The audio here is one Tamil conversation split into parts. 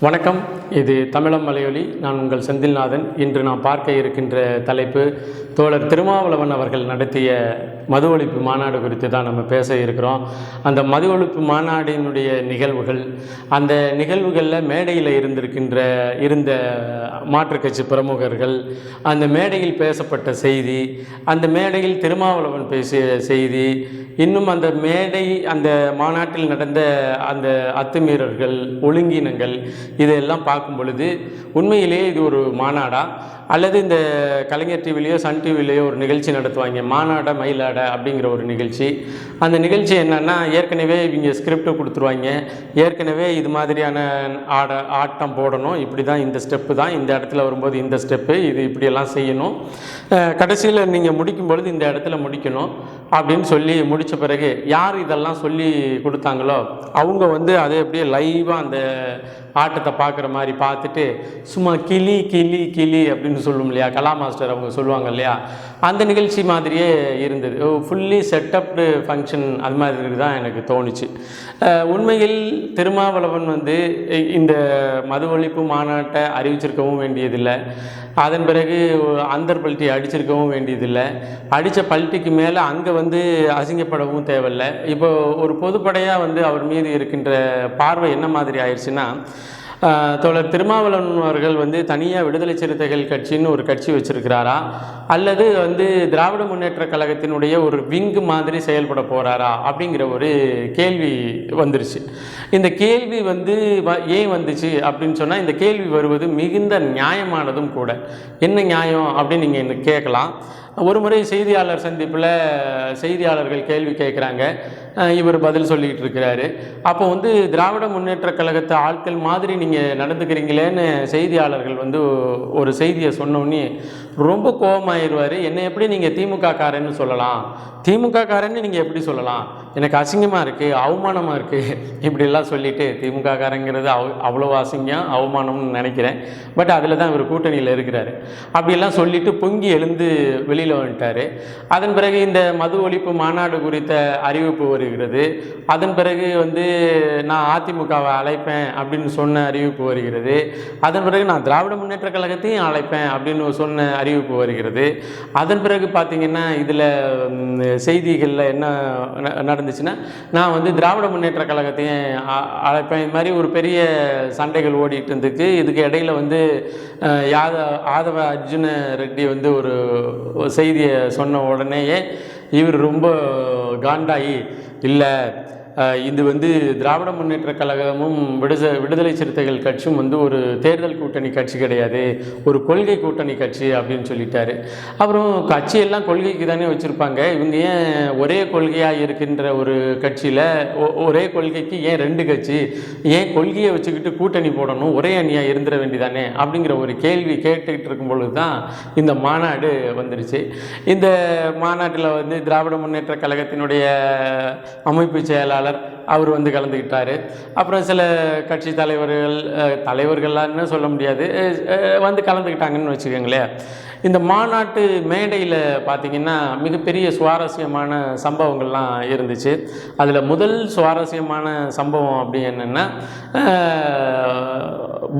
வணக்கம். இது தமிழம் மலையொலி. நான் உங்கள் செந்தில்நாதன். இன்று நாம் பார்க்க இருக்கின்ற தலைப்பு தோழர் திருமாவளவன் அவர்கள் நடத்திய மது ஒழிப்பு மாநாடு குறித்து தான் நம்ம பேச இருக்கிறோம். அந்த மது ஒழிப்பு மாநாடினுடைய நிகழ்வுகள், அந்த நிகழ்வுகளில் மேடையில் இருந்த மாற்றுக் கட்சி பிரமுகர்கள், அந்த மேடையில் பேசப்பட்ட செய்தி, அந்த மேடையில் திருமாவளவன் பேசிய செய்தி, இன்னும் அந்த மாநாட்டில் நடந்த அந்த அத்துமீறல்கள், ஒழுங்கீனங்கள், இதையெல்லாம் பார்க்கும் பொழுது உண்மையிலேயே இது ஒரு மாநாடா அல்லது இந்த கலைஞர் டிவிலையோ சன் டிவிலையோ ஒரு நிகழ்ச்சி நடத்துவாங்க, மாநாட மயிலாட அப்படிங்கிற ஒரு நிகழ்ச்சி. அந்த நிகழ்ச்சி என்னன்னா, ஏற்கனவே இவங்க ஸ்கிரிப்டை கொடுத்துருவாங்க, ஏற்கனவே இது மாதிரியான ஆட்டம் போடணும், இப்படி தான், இந்த ஸ்டெப்பு தான், இந்த இடத்துல வரும்போது இந்த ஸ்டெப்பு, இது இப்படியெல்லாம் செய்யணும், கடைசியில் நீங்கள் முடிக்கும் பொழுது இந்த இடத்துல முடிக்கணும் அப்படின்னு சொல்லி முடித்த பிறகு யார் இதெல்லாம் சொல்லி கொடுத்தாங்களோ அவங்க அதை அப்படியே லைவாக அந்த ஆட்டத்தை பார்க்குற மாதிரி பார்த்துட்டு சும்மா கிளி கிளி கிளி அப்படின்னு சொல்லும் இல்லையா, கலா மாஸ்டர் அவங்க சொல்லுவாங்க இல்லையா, அந்த நிகழ்ச்சி மாதிரியே இருந்தது. ஃபுல்லி செட்டப்டு ஃபங்க்ஷன் அது மாதிரி தான் எனக்கு தோணுச்சு. உண்மையில் திருமாவளவன் இந்த மது ஒழிப்பு மாநாட்டை அறிவிச்சிருக்கவும் வேண்டியதில்லை, அதன் பிறகு அந்தர் பல்ட்டி அடிச்சிருக்கவும் வேண்டியதில்லை, அடித்த பல்ட்டிக்கு மேலே அங்கே அசிங்கப்படவும் தேவையில்லை. இப்போ ஒரு பொதுப்படையாக அவர் மீது இருக்கின்ற பார்வை என்ன மாதிரி ஆயிடுச்சுன்னா, தோழர் திருமாவளவன் அவர்கள் தனியாக விடுதலை சிறுத்தைகள் கட்சின்னு ஒரு கட்சி வச்சிருக்கிறாரா, அல்லது திராவிட முன்னேற்ற கழகத்தினுடைய ஒரு விங்கு மாதிரி செயல்பட போகிறாரா அப்படிங்கிற ஒரு கேள்வி வந்துருச்சு. இந்த கேள்வி ஏன் வந்துச்சு அப்படின்னு சொன்னால், இந்த கேள்வி வருவது மிகுந்த நியாயமானதும் கூட. என்ன நியாயம் அப்படின்னு நீங்கள் என்ன கேட்கலாம். ஒரு முறை செய்தியாளர் சந்திப்பில் செய்தியாளர்கள் கேள்வி கேட்குறாங்க, இவர் பதில் சொல்லிக்கிட்டு இருக்கிறாரு. அப்போ திராவிட முன்னேற்ற கழகத்தை ஆட்கள் மாதிரி நீங்கள் நடந்துக்கிறீங்களேன்னு செய்தியாளர்கள் ஒரு செய்தியை சொன்னோன்னே ரொம்ப கோபமாயிருவார். என்னை எப்படி நீங்கள் திமுக காரன்னு சொல்லலாம், திமுக காரன்னு நீங்கள் எப்படி சொல்லலாம், எனக்கு அசிங்கமாக இருக்குது, அவமானமாக இருக்குது, இப்படிலாம் சொல்லிவிட்டு, திமுக காரங்கிறது அவ்வளோ அசிங்கம் அவமானம்னு நினைக்கிறேன், பட் அதில் தான் இவர் கூட்டணியில் இருக்கிறாரு, அப்படிலாம் சொல்லிவிட்டு பொங்கி எழுந்து வெளியில் வந்துட்டார். அதன் பிறகு இந்த மது ஒழிப்பு மாநாடு குறித்த அறிவிப்பு வருகிறது. அதன் பிறகு நான் அதிமுகவை அழைப்பேன் அப்படின்னு சொன்ன அறிவிப்பு வருகிறது. அதன் பிறகு நான் திராவிட முன்னேற்ற கழகத்தையும் அழைப்பேன் அப்படின்னு சொன்ன அறிவிப்பு வருகிறது. அதன் பிறகு பார்த்திங்கன்னா இதில் செய்திகளில் என்ன நடந்துச்சுன்னா, நான் திராவிட முன்னேற்ற கழகத்தையும் அழைப்பேன், இது மாதிரி ஒரு பெரிய சண்டைகள் ஓடிட்டு இருந்துக்கு. இதுக்கு இடையில் ஆதவ அர்ஜுன ரெட்டி ஒரு செய்தியை சொன்ன உடனேயே இவர் ரொம்ப காண்டாகி, இல்லை இது திராவிட முன்னேற்ற கழகமும் விடுதலை சிறுத்தைகள் கட்சியும் ஒரு தேர்தல் கூட்டணி கட்சி கிடையாது, ஒரு கொள்கை கூட்டணி கட்சி அப்படின்னு சொல்லிட்டாரு. அப்புறம் கட்சியெல்லாம் கொள்கைக்கு தானே வச்சுருப்பாங்க, இவங்க ஏன் ஒரே கொள்கையாக இருக்கின்ற ஒரு கட்சியில் ஒரே கொள்கைக்கு ஏன் ரெண்டு கட்சி, ஏன் கொள்கையை வச்சுக்கிட்டு கூட்டணி போடணும், ஒரே அணியாக இருந்துட வேண்டியதானே அப்படிங்கிற ஒரு கேள்வி கேட்டுக்கிட்டு இருக்கும் பொழுது தான் இந்த மாநாடு வந்துருச்சு. இந்த மாநாட்டில் திராவிட முன்னேற்ற கழகத்தினுடைய அமைப்பு செயலாளர் அவர் கலந்துக்கிட்டார். அப்புறம் சில கட்சி தலைவர்கள்னு சொல்ல முடியாது, கலந்துக்கிட்டாங்கன்னு வச்சுக்கோங்களேன். இந்த மாநாட்டு மேடையில் பார்த்திங்கன்னா மிகப்பெரிய சுவாரஸ்யமான சம்பவங்கள்லாம் இருந்துச்சு. அதில் முதல் சுவாரஸ்யமான சம்பவம் அப்படி என்னென்னா,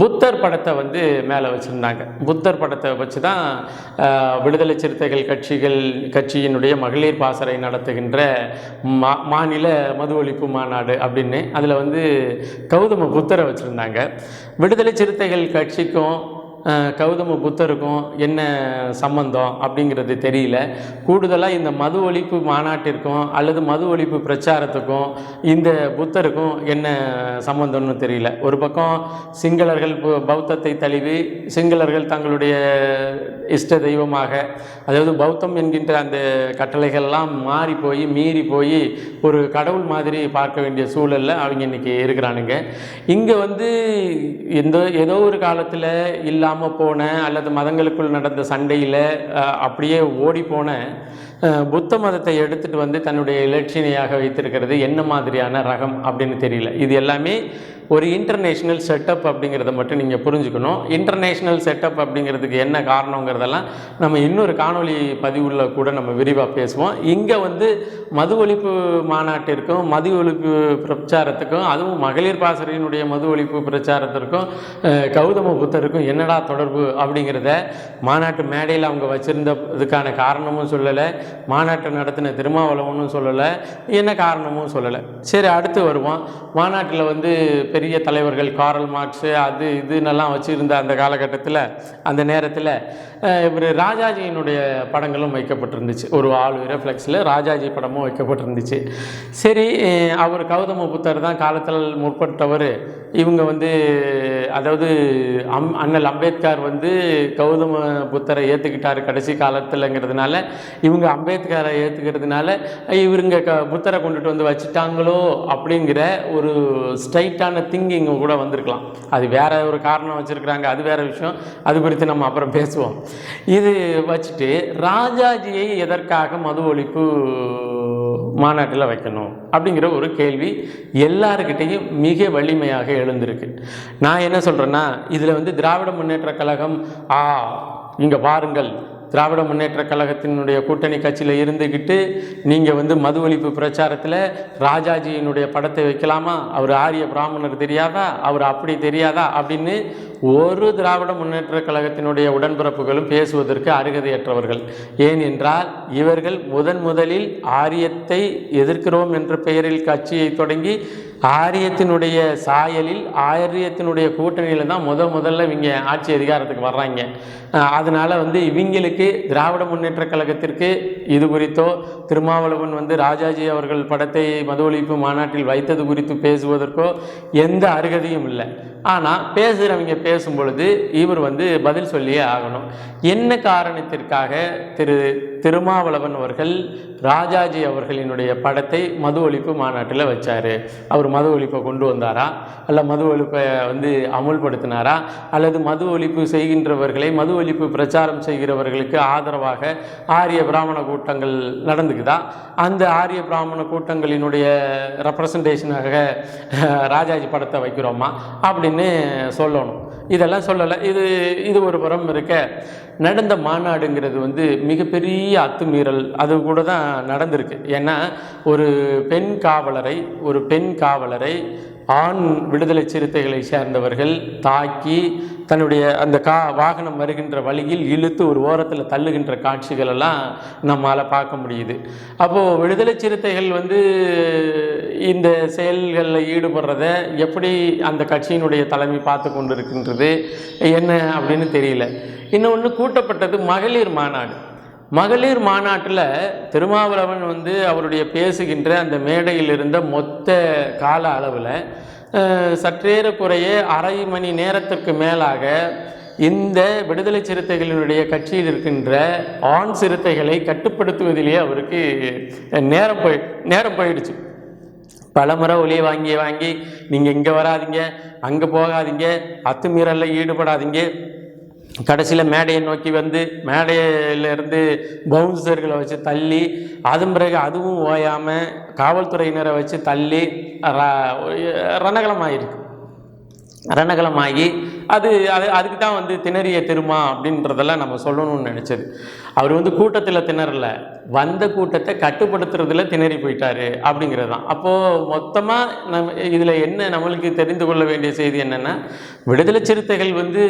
புத்தர் படத்தை மேலே வச்சுருந்தாங்க. புத்தர் படத்தை வச்சு தான் விடுதலை சிறுத்தைகள் கட்சியினுடைய மகளிர் பாசறை நடத்துகின்ற மாநில மது ஒழிப்பு மாநாடு அப்படின்னு அதில் கௌதம புத்தரை வச்சுருந்தாங்க. விடுதலை சிறுத்தைகள் கட்சிக்கும் கௌதம புத்தருக்கும் என்ன சம்பந்தம் அப்படிங்கிறது தெரியல. கூடுதலாக இந்த மது ஒழிப்பு மாநாட்டிற்கும் அல்லது மது ஒழிப்பு பிரச்சாரத்துக்கும் இந்த புத்தருக்கும் என்ன சம்பந்தம்னு தெரியல. ஒரு பக்கம் சிங்களர்கள் பௌத்தத்தை தழுவி சிங்களர்கள் தங்களுடைய இஷ்ட தெய்வமாக, அதாவது பௌத்தம் என்கின்ற அந்த கட்டளைகள்லாம் மீறி போய் ஒரு கடவுள் மாதிரி பார்க்க வேண்டிய சூழலில் அவங்க இன்றைக்கி இருக்கிறானுங்க. இங்கே ஏதோ ஒரு காலத்தில் இல்லாமல் போன அல்லது மதங்களுக்குள் நடந்த சண்டையில் அப்படியே ஓடி போன புத்த மதத்தை எடுத்துகிட்டு தன்னுடைய இலட்சினையாக வைத்திருக்கிறது என்ன மாதிரியான ரகம் அப்படின்னு தெரியல. இது எல்லாமே ஒரு இன்டர்நேஷ்னல் செட்டப் அப்படிங்கிறத மட்டும் நீங்கள் புரிஞ்சுக்கணும். இன்டர்நேஷ்னல் செட்டப் அப்படிங்கிறதுக்கு என்ன காரணங்கிறதெல்லாம் நம்ம இன்னொரு காணொளி பதிவுள்ள கூட நம்ம விரிவாக பேசுவோம். இங்கே வந்து மது ஒழிப்பு மாநாட்டிற்கும் மது ஒழிப்பு பிரச்சாரத்துக்கும், அதுவும் மகளிர் பாசறையினுடைய மது ஒழிப்பு பிரச்சாரத்திற்கும் கௌதம புத்தருக்கும் என்னடா தொடர்பு அப்படிங்கிறத மாநாட்டு மேடையில் அவங்க வச்சுருந்ததுக்கான காரணமும் சொல்லலை, மாநாட்டை நடத்தின திருமாவளவனும் சொல்லலை, என்ன காரணமும் சொல்லலை. சரி, அடுத்து வருவோம். மாநாட்டில் வந்து பெரிய தலைவர்கள் காரல் மார்க்ஸு அது இதுன்னெல்லாம் வச்சுருந்த அந்த காலகட்டத்தில், அந்த நேரத்தில் இவர் ராஜாஜியினுடைய படங்களும் வைக்கப்பட்டிருந்துச்சு. ஒரு ஆள் ரெஃப்ளெக்ஸில் ராஜாஜி படமும் வைக்கப்பட்டிருந்துச்சு. சரி, அவர் கௌதம புத்தர் தான் காலத்தில் முற்பட்டவர். இவங்க வந்து அதாவது அண்ணல் அம்பேத்கர் வந்து கௌதம புத்தரை ஏற்றுக்கிட்டார் கடைசி காலத்தில்ங்கிறதுனால, இவங்க அம்பேத்கரை ஏற்றுக்கிறதுனால இவருங்க புத்தரை கொண்டுட்டு வந்து வச்சுட்டாங்களோ அப்படிங்கிற ஒரு ஸ்ட்ரைட்டான திங்கிங் கூட வந்திருக்கலாம். அது வேற ஒரு காரணம் வச்சுருக்குறாங்க, அது வேற விஷயம். அது குறித்து நம்ம அப்புறம் பேசுவோம். இது வச்சுட்டு ராஜாஜியை எதற்காக மது ஒழிப்பு மாநாட்டில் வைக்கணும் அப்படிங்கிற ஒரு கேள்வி எல்லாருக்கிட்டையும் மிக வலிமையாக எழுந்திருக்கு. நான் என்ன சொல்கிறேன்னா, இதில் வந்து திராவிட முன்னேற்ற கழகம் இங்கே பாருங்கள், திராவிட முன்னேற்ற கழகத்தினுடைய கூட்டணி கட்சியில் இருந்துக்கிட்டு நீங்கள் வந்து மது ஒழிப்பு பிரச்சாரத்தில் ராஜாஜியினுடைய படத்தை வைக்கலாமா, அவர் ஆரிய பிராமணர் தெரியாதா, அவர் அப்படி தெரியாதா அப்படின்னு ஒரு திராவிட முன்னேற்ற கழகத்தினுடைய உடன்பிறப்புகளும் பேசுவதற்கு அருகதையற்றவர்கள். ஏன் என்றால் இவர்கள் முதலில் ஆரியத்தை எதிர்க்கிறோம் என்ற பெயரில் கட்சியை தொடங்கி ஆரியத்தினுடைய சாயலில் ஆரியத்தினுடைய கூட்டணியில் தான் முதல்ல இவங்க ஆட்சி அதிகாரத்துக்கு வர்றாங்க. அதனால் வந்து இவங்களுக்கு திராவிட முன்னேற்ற கழகத்திற்கு இது குறித்தோ திருமாவளவன் வந்து ராஜாஜி அவர்கள் படத்தை மது ஒழிப்பு மாநாட்டில் வைத்தது குறித்து பேசுவதற்கோ எந்த அருகதையும் இல்லை. ஆனால் பேசுகிறவங்க பேசும் பொழுது இவர் வந்து பதில் சொல்லியே ஆகணும். என்ன காரணத்திற்காக திருமாவளவன் அவர்கள் ராஜாஜி அவர்களினுடைய படத்தை மது ஒழிப்பு மாநாட்டில் வச்சார்? அவர் மது ஒழிப்பை கொண்டு வந்தாரா, அல்ல மது ஒழிப்பை வந்து அமுல்படுத்தினாரா, அல்லது மது ஒழிப்பு செய்கின்றவர்களை, மது ஒழிப்பு பிரச்சாரம் செய்கிறவர்களுக்கு ஆதரவாக ஆரிய பிராமண கூட்டங்கள் நடந்துக்குதா? அந்த ஆரிய பிராமண கூட்டங்களினுடைய ரெப்ரசன்டேஷனாக ராஜாஜி படத்தை வைக்கிறோமா அப்படின்னு சொல்லணும். இதெல்லாம் சொல்லலை. இது ஒரு புறம் இருக்க, நடந்த மாநாடுங்கிறது வந்து மிகப்பெரிய அத்துமீறல் அது கூட தான் நடந்திருக்கு. ஏன்னா ஒரு பெண் காவலரை ஆண் விடுதலை சிறுத்தைகளை சேர்ந்தவர்கள் தாக்கி தன்னுடைய அந்த வாகனம் வருகின்ற வழியில் இழுத்து ஒரு ஓரத்தில் தள்ளுகின்ற காட்சிகள் எல்லாம் நம்மால் பார்க்க முடியுது. அப்போது விடுதலை சிறுத்தைகள் வந்து இந்த செயல்களில் ஈடுபடுறத எப்படி அந்த கட்சியினுடைய தலைமை பார்த்து கொண்டு இருக்கின்றது என்ன அப்படின்னு தெரியல. இன்னொன்று, கூட்டப்பட்டது மகளிர் மாநாட்டில் திருமாவளவன் வந்து அவருடைய பேசுகின்ற அந்த மேடையில் இருந்த மொத்த கால அளவில் சற்றேறக்குறைய அரை மணி நேரத்திற்கு மேலாக இந்த விடுதலை சிறுத்தைகளினுடைய கட்சியில் இருக்கின்ற ஆண் சிறுத்தைகளை கட்டுப்படுத்துவதிலேயே அவருக்கு நேரம் போயிடுச்சு. பலமுறை ஒலியை வாங்கி நீங்கள் இங்கே வராதிங்க, அங்கே போகாதீங்க, அத்துமீறலில் ஈடுபடாதீங்க, கடைசியில் மேடையை நோக்கி வந்து மேடையிலேருந்து பவுன்சர்களை வச்சு தள்ளி, அதன் பிறகு அதுவும் ஓயாமல் காவல்துறையினரை வச்சு தள்ளி ரணகலமாகி அதுக்கு தான் வந்து திணறிய திருமா அப்படின்றதெல்லாம் நம்ம சொல்லணும்னு நினச்சது. அவர் வந்து கூட்டத்தில் திணறல, வந்த கூட்டத்தை கட்டுப்படுத்துறதுல திணறி போயிட்டாரு அப்படிங்கிறது தான். அப்போது மொத்தமாக இதில் என்ன நம்மளுக்கு தெரிந்து கொள்ள வேண்டிய செய்தி என்னென்னா, விடுதலை சிறுத்தைகள் வந்து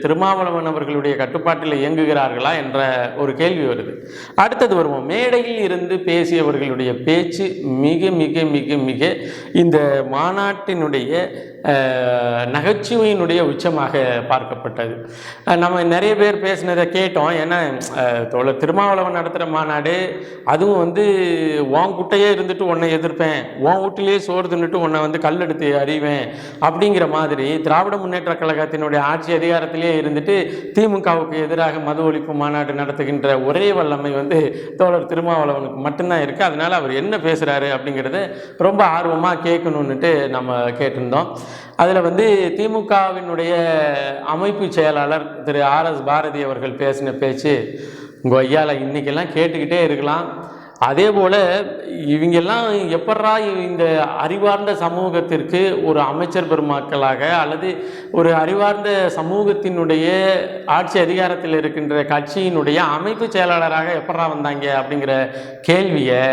திருமாவளவன் அவர்களுடைய கட்டுப்பாட்டில் இயங்குகிறார்களா என்ற ஒரு கேள்வி வருது. அடுத்தது வருவோம். மேடையில் இருந்து பேசியவர்களுடைய பேச்சு மிக மிக மிக மிக இந்த மாநாட்டினுடைய நகைச்சுவையினுடைய உச்சமாக பார்க்கப்பட்டது. நம்ம நிறைய பேர் பேசினதை கேட்டோம். ஏன்னா திருமாவளவன் நடத்துகிற மாநாடு, அதுவும் வந்து உன் குட்டையே இருந்துட்டு உன்னை எதிர்ப்பேன், உன் வீட்டிலேயே சோறு தின்னுட்டு உன்னை வந்து கல்லெடுத்து அறிவேன் அப்படிங்கிற மாதிரி திராவிட முன்னேற்ற கழகத்தினுடைய ஆட்சி அதிகாரத்திலே இருந்துட்டு திமுகவுக்கு எதிராக மது ஒழிப்பு மாநாடு நடத்துகின்ற ஒரே வல்லமை வந்து தோழர் திருமாவளவனுக்கு மட்டும்தான் இருக்குது. அதனால் அவர் என்ன பேசுகிறாரு அப்படிங்கிறத ரொம்ப ஆர்வமாக கேட்கணுன்னுட்டு நம்ம கேட்டிருந்தோம். அதில் வந்து திமுகவினுடைய அமைப்பு செயலாளர் திரு RS பாரதி அவர்கள் பேசின பேச்சு உங்கள் ஐயாவில் இன்றைக்கெல்லாம் கேட்டுக்கிட்டே இருக்கலாம். அதே போல் இவங்கெல்லாம் எப்பட்றா இந்த அறிவார்ந்த சமூகத்திற்கு ஒரு அமைச்சர் பெருமக்களாக அல்லது ஒரு அறிவார்ந்த சமூகத்தினுடைய ஆட்சி அதிகாரத்தில் இருக்கின்ற கட்சியினுடைய அமைப்பு செயலாளராக எப்பட்றா வந்தாங்க அப்படிங்கிற கேள்வியை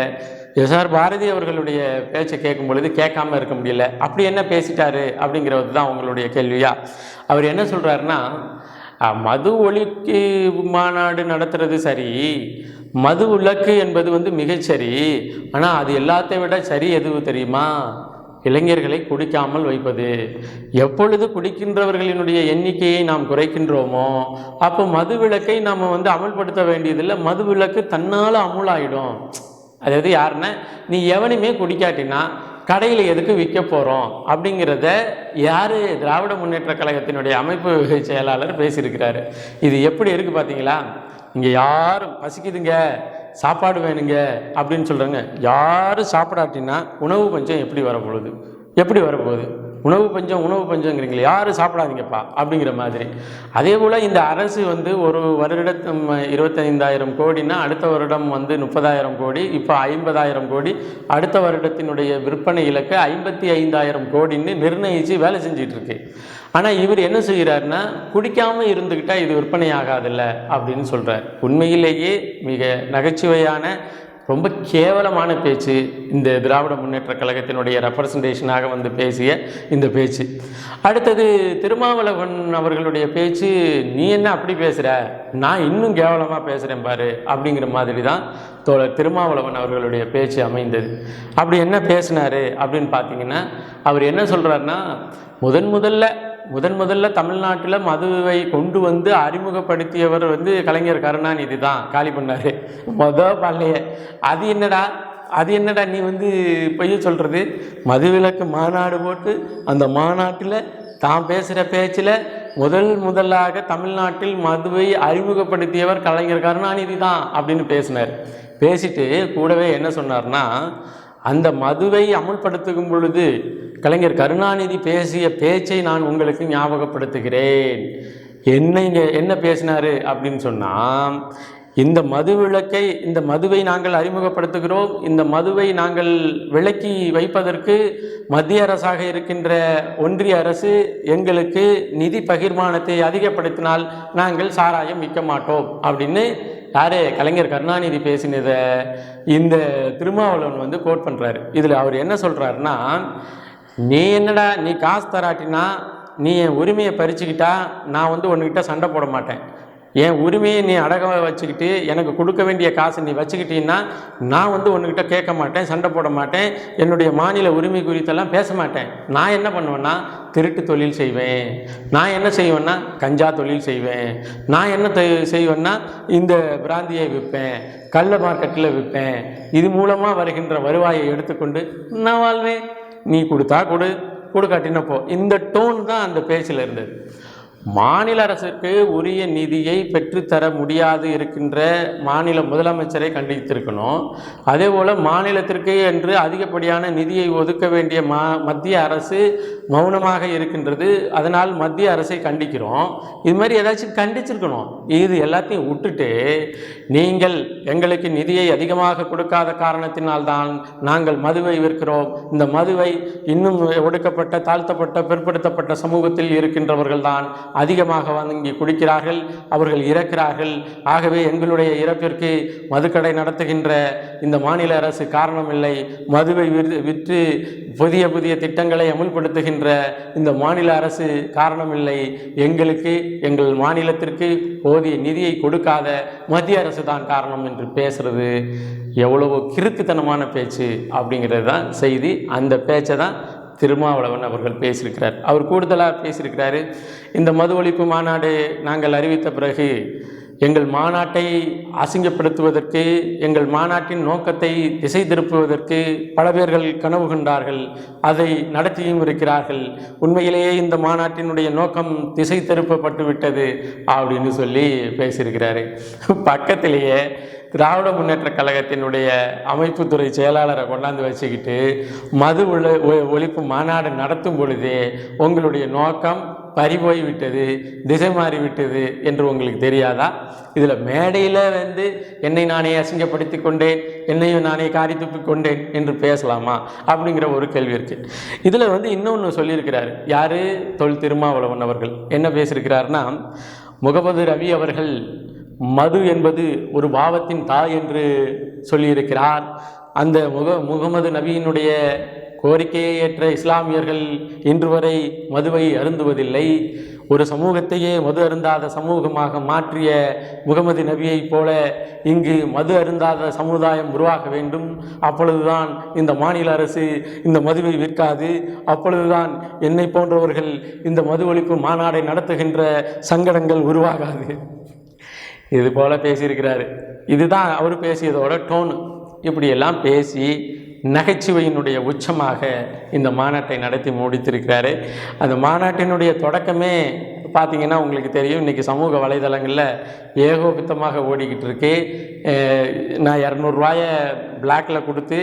எஸ்ஆர் பாரதி அவர்களுடைய பேச்சை கேட்கும் பொழுது கேட்காம இருக்க முடியல. அப்படி என்ன பேசிட்டாரு அப்படிங்கிறது தான் உங்களுடைய கேள்வியா? அவர் என்ன சொல்கிறாருன்னா, மது ஒழிப்பு மாநாடு நடத்துறது சரி, மது விலக்கு என்பது மிகச்சரி. ஆனால் அது எல்லாத்தை விட சரி எதுவும் தெரியுமா? இளைஞர்களை குடிக்காமல் வைப்பது. எப்பொழுது குடிக்கின்றவர்களினுடைய எண்ணிக்கையை நாம் குறைக்கின்றோமோ அப்போ மது விலக்கை நாம் அமல்படுத்த வேண்டியதில்லை. மது விலக்கு தன்னால் அமுலாயிடும். அதாவது யாருன்னா, நீ எவனுமே குடிக்காட்டினா கடையில் எதுக்கு விற்க போகிறோம் அப்படிங்கிறத யார் திராவிட முன்னேற்ற கழகத்தினுடைய அமைப்பு செயலாளர் பேசியிருக்கிறாரு. இது எப்படி இருக்குது பார்த்தீங்களா? இங்கே யாரும் பசிக்குதுங்க, சாப்பாடு வேணுங்க அப்படின்னு சொல்கிறாங்க. யாரும் சாப்பிடாட்டினா உணவு பஞ்சம் எப்படி வரப்போகுது? உணவு பஞ்சங்கிறீங்களே, யாரும் சாப்பிடாதீங்கப்பா அப்படிங்கிற மாதிரி. அதே போல் இந்த அரசு ஒரு வருடம் 25,000 கோடினா அடுத்த வருடம் 30,000 கோடி, இப்போ 50,000 கோடி, அடுத்த வருடத்தினுடைய விற்பனை இலக்கு 55,000 கோடின்னு நிர்ணயித்து வேலை செஞ்சிட்ருக்கு. ஆனால் இவர் என்ன செய்கிறாருன்னா, குடிக்காமல் இருந்துக்கிட்டால் இது விற்பனை ஆகாதில்ல அப்படின்னு சொல்கிறார். உண்மையிலேயே மிக நகைச்சுவையான ரொம்ப கேவலமான பேச்சு இந்த திராவிட முன்னேற்ற கழகத்தினுடைய ரெப்ரசன்டேஷனாக பேசிய இந்த பேச்சு. அடுத்தது திருமாவளவன் அவர்களுடைய பேச்சு, நீ என்ன அப்படி பேசுகிற, நான் இன்னும் கேவலமாக பேசுகிறேன் பாரு அப்படிங்கிற மாதிரி தான் தோழர் திருமாவளவன் அவர்களுடைய பேச்சு அமைந்தது. அப்படி என்ன பேசினார் அப்படின்னு பார்த்தீங்கன்னா, அவர் என்ன சொல்கிறாருன்னா, முதன் முதல்ல தமிழ்நாட்டில் மதுவை கொண்டு அறிமுகப்படுத்தியவர் கலைஞர் கருணாநிதி தான் காலி பண்ணார் பள்ளைய. அது என்னடா நீ பொய்ய சொல்கிறது? மதுவிலக்கு மாநாடு போட்டு அந்த மாநாட்டில் தான் பேசுகிற பேச்சில் முதலாக தமிழ்நாட்டில் மதுவை அறிமுகப்படுத்தியவர் கலைஞர் கருணாநிதி தான் அப்படின்னு பேசிட்டு கூடவே என்ன சொன்னார்னா, அந்த மதுவை அமுல்படுத்தும் பொழுது கலைஞர் கருணாநிதி பேசிய பேச்சை நான் உங்களுக்கு ஞாபகப்படுத்துகிறேன். என்ன பேசினார் அப்படின்னு சொன்னால், இந்த மதுவை நாங்கள் அறிமுகப்படுத்துகிறோம், இந்த மதுவை நாங்கள் விலக்கி வைப்பதற்கு மத்திய அரசாக இருக்கின்ற ஒன்றிய அரசு எங்களுக்கு நிதி பகிர்மானத்தை அதிகப்படுத்தினால் நாங்கள் சாராயம் விற்க மாட்டோம் அப்படின்னு யார் கலைஞர் கருணாநிதி பேசினதை இந்த திருமாவளவன் கோட் பண்ணுறாரு. இதில் அவர் என்ன சொல்கிறாருன்னா, நீ காசு தராட்டினா நீ என் உரிமையை பறிச்சுக்கிட்டா நான் உன்கிட்ட சண்டை போட மாட்டேன். என் உரிமையை நீ அடக வச்சுக்கிட்டு எனக்கு கொடுக்க வேண்டிய காசை நீ வச்சுக்கிட்டீன்னா நான் உன்கிட்ட கேட்க மாட்டேன், சண்டை போட மாட்டேன், என்னுடைய மாநில உரிமை குறித்தெல்லாம் பேச மாட்டேன். நான் என்ன பண்ணுவேன்னா திருட்டு தொழில் செய்வேன், நான் என்ன செய்வேன்னா கஞ்சா தொழில் செய்வேன், நான் என்ன செய்வேன்னா இந்த பிராந்தியை விற்பேன், கள்ள மார்க்கெட்டில் விற்பேன், இது மூலமாக வருகின்ற வருவாயை எடுத்துக்கொண்டு நான் வாழ்வேன், நீ கொடுத்தா கொடுக்காட்டினப்போ. இந்த டோன் தான் அந்த பேச்சில் இருந்தது. மாநில அரசுக்கு உரிய நிதியை பெற்றுத்தர முடியாது இருக்கின்ற மாநில முதலமைச்சரை கண்டித்திருக்கணும். அதே போல் மாநிலத்திற்கு என்று அதிகப்படியான நிதியை ஒதுக்க வேண்டிய மத்திய அரசு மௌனமாக இருக்கின்றது. அதனால் மத்திய அரசை கண்டிக்கிறோம். இது மாதிரி ஏதாச்சும் கண்டிச்சிருக்கணும். இது எல்லாத்தையும் விட்டுட்டு நீங்கள் எங்களுக்கு நிதியை அதிகமாக கொடுக்காத காரணத்தினால்தான் நாங்கள் மதுவை விற்கிறோம், இந்த மதுவை இன்னும் ஒடுக்கப்பட்ட தாழ்த்தப்பட்ட பிற்படுத்தப்பட்ட சமூகத்தில் இருக்கின்றவர்கள் தான் அதிகமாக வாங்கி குடிக்கிறார்கள், அவர்கள் இறக்கிறார்கள். ஆகவே எங்களுடைய இறப்பிற்கு மதுக்கடை நடத்துகின்ற இந்த மாநில அரசு காரணமில்லை, மதுவை விற்று புதிய புதிய திட்டங்களை அமுல்படுத்துகின்ற இந்த மாநில அரசு காரணமில்லை, எங்கள் மாநிலத்திற்கு போதிய நிதியை கொடுக்காத மத்திய அரசு தான் காரணம் என்று பேசுறது எவ்வளவோ கிறுக்குத்தனமான பேச்சு அப்படிங்கிறது தான் செய்தி. அந்த பேச்சை தான் திருமாவளவன் அவர்கள் பேசியிருக்கிறார். அவர் கூடுதலாக பேசியிருக்கிறாரு, இந்த மது ஒழிப்பு மாநாடு நாங்கள் அறிவித்த பிறகு எங்கள் மாநாட்டை அசிங்கப்படுத்துவதற்கு, எங்கள் மாநாட்டின் நோக்கத்தை திசை திருப்புவதற்கு பல பேர்கள் கனவு கண்டார்கள், அதை நடத்தியும் இருக்கிறார்கள். உண்மையிலேயே இந்த மாநாட்டினுடைய நோக்கம் திசை திருப்பப்பட்டு விட்டது அப்படின்னு சொல்லி பேசியிருக்கிறாரு. பக்கத்திலேயே திராவிட முன்னேற்ற கழகத்தினுடைய அமைப்புத்துறை செயலாளரை கொண்டாந்து வச்சுக்கிட்டு மது ஒழிப்பு மாநாடு நடத்தும் பொழுதே உங்களுடைய நோக்கம் பறிபோய் விட்டது, திசை மாறிவிட்டது என்று உங்களுக்கு தெரியாதா? இதில் மேடையில் வந்து என்னை நானே அசிங்கப்படுத்தி கொண்டேன், என்னையும் நானே காரி துப்பி கொண்டேன் என்று பேசலாமா அப்படிங்கிற ஒரு கேள்வி இருக்குது. இதில் வந்து இன்னொன்று சொல்லியிருக்கிறார். யார்? தொல் திருமாவளவன் அவர்கள் என்ன பேசியிருக்கிறார்னா, முகமது ரவி அவர்கள் மது என்பது ஒரு பாவத்தின் தாய் என்று சொல்லியிருக்கிறார். அந்த முகமது நபியினுடைய கோரிக்கையை ஏற்ற இஸ்லாமியர்கள் இன்று வரை மதுவை அருந்துவதில்லை. ஒரு சமூகத்தையே மது அருந்தாத சமூகமாக மாற்றிய முகமது நபியைப் போல இங்கு மது அருந்தாத சமுதாயம் உருவாக வேண்டும். அப்பொழுதுதான் இந்த மாநில அரசு இந்த மதுவை விற்காது. அப்பொழுதுதான் என்னை போன்றவர்கள் இந்த மது ஒழிப்பு மாநாடை நடத்துகின்ற சங்கடங்கள் உருவாகாது. இது போல பேசியிருக்கிறாரு. இதுதான் அவர் பேசியதோட டோனு. இப்படியெல்லாம் பேசி நகைச்சுவையினுடைய உச்சமாக இந்த மாநாட்டை நடத்தி முடித்திருக்கிறாரு. அந்த மாநாட்டினுடைய தொடக்கமே பார்த்திங்கன்னா உங்களுக்கு தெரியும், இன்றைக்கி சமூக வலைதளங்களில் ஏகோபித்தமாக ஓடிக்கிட்டு இருக்கு. நான் 200 ரூபாயை பிளாக்கில் கொடுத்து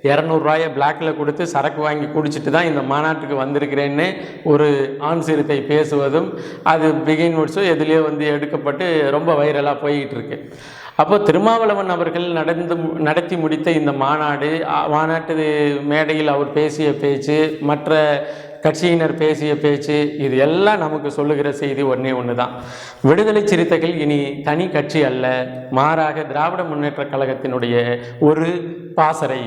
200 ரூபாயை பிளாக்கில் கொடுத்து சரக்கு வாங்கி குடிச்சிட்டு தான் இந்த மாநாட்டுக்கு வந்திருக்கிறேன்னு ஒரு ஆண் சிறுத்தை பேசுவதும் அது பிகின் நோட்ஸும் எதுலேயோ வந்து எடுக்கப்பட்டு ரொம்ப வைரலாக போய்கிட்டு இருக்கு. அப்போ திருமாவளவன் அவர்கள் நடத்தி முடித்த இந்த மாநாட்டு மேடையில் அவர் பேசிய பேச்சு, மற்ற கட்சியினர் பேசிய பேச்சு, இது எல்லாம் நமக்கு சொல்லுகிற செய்தி ஒன்று தான். விடுதலை சிறுத்தைகள் இனி தனி கட்சி அல்ல, மாறாக திராவிட முன்னேற்ற கழகத்தினுடைய ஒரு பாசறை,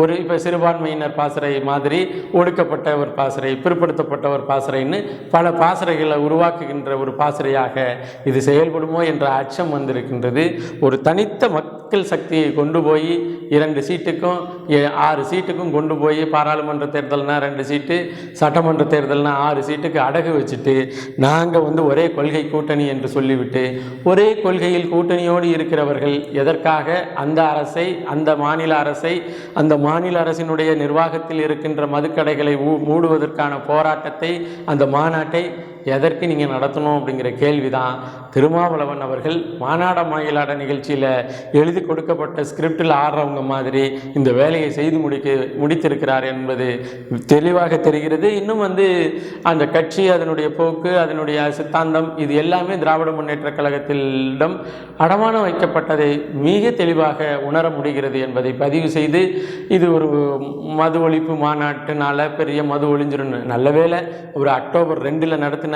ஒரு இப்போ சிறுபான்மையினர் பாசறை மாதிரி ஒடுக்கப்பட்ட ஒரு பாசறை, பிற்படுத்தப்பட்ட ஒரு பாசறைன்னு பல பாசறைகளை உருவாக்குகின்ற ஒரு பாசறையாக இது செயல்படுமோ என்ற அச்சம் வந்திருக்கின்றது. ஒரு தனித்த மக்கள் சக்தியை கொண்டு போய் 2 சீட்டுக்கும் 6 சீட்டுக்கும் கொண்டு போய், பாராளுமன்ற தேர்தல்னா 2 சீட்டு, சட்டமன்ற தேர்தல்னா 6 சீட்டுக்கு அடகு வச்சுட்டு நாங்கள் வந்து ஒரே கொள்கை கூட்டணி என்று சொல்லிவிட்டு, ஒரே கொள்கையில் கூட்டணியோடு இருக்கிறவர்கள் எதற்காக அந்த அரசை, அந்த மாநில அரசை, அந்த மாநில அரசினுடைய நிர்வாகத்தில் இருக்கின்ற மதுக்கடைகளை மூடுவதற்கான போராட்டத்தை, அந்த மாநாட்டை எதற்கு நீங்கள் நடத்தணும் அப்படிங்கிற கேள்வி தான் திருமாவளவன் அவர்கள் மாநாட மயிலாட நிகழ்ச்சியில் எழுதி கொடுக்கப்பட்ட ஸ்கிரிப்டில் ஆடுறவங்க மாதிரி இந்த வேலையை செய்து முடித்திருக்கிறார் என்பது தெளிவாக தெரிகிறது. இன்னும் வந்து அந்த கட்சி, அதனுடைய போக்கு, அதனுடைய சித்தாந்தம், இது எல்லாமே திராவிட முன்னேற்ற கழகத்திடம் அடமானம் வைக்கப்பட்டதை மிக தெளிவாக உணர முடிகிறது என்பதை பதிவு செய்து, இது ஒரு மது ஒழிப்பு மாநாட்டுனால பெரிய மது ஒழிஞ்சிரும். நல்ல வேளை ஒரு அக்டோபர் 2 நடத்தினார்.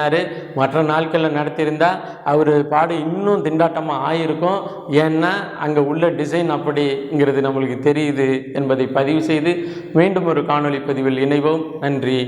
மற்ற நாட்களில் நடத்தியிருந்தால் அவர் பாடு இன்னும் திண்டாட்டமாக ஆயிருக்கும். ஏன்னா அங்கே உள்ள டிசைன் அப்படிங்கிறது நம்மளுக்கு தெரியுது என்பதை பதிவு செய்து மீண்டும் ஒரு காணொளி பதிவில் இணைவோம். நன்றி.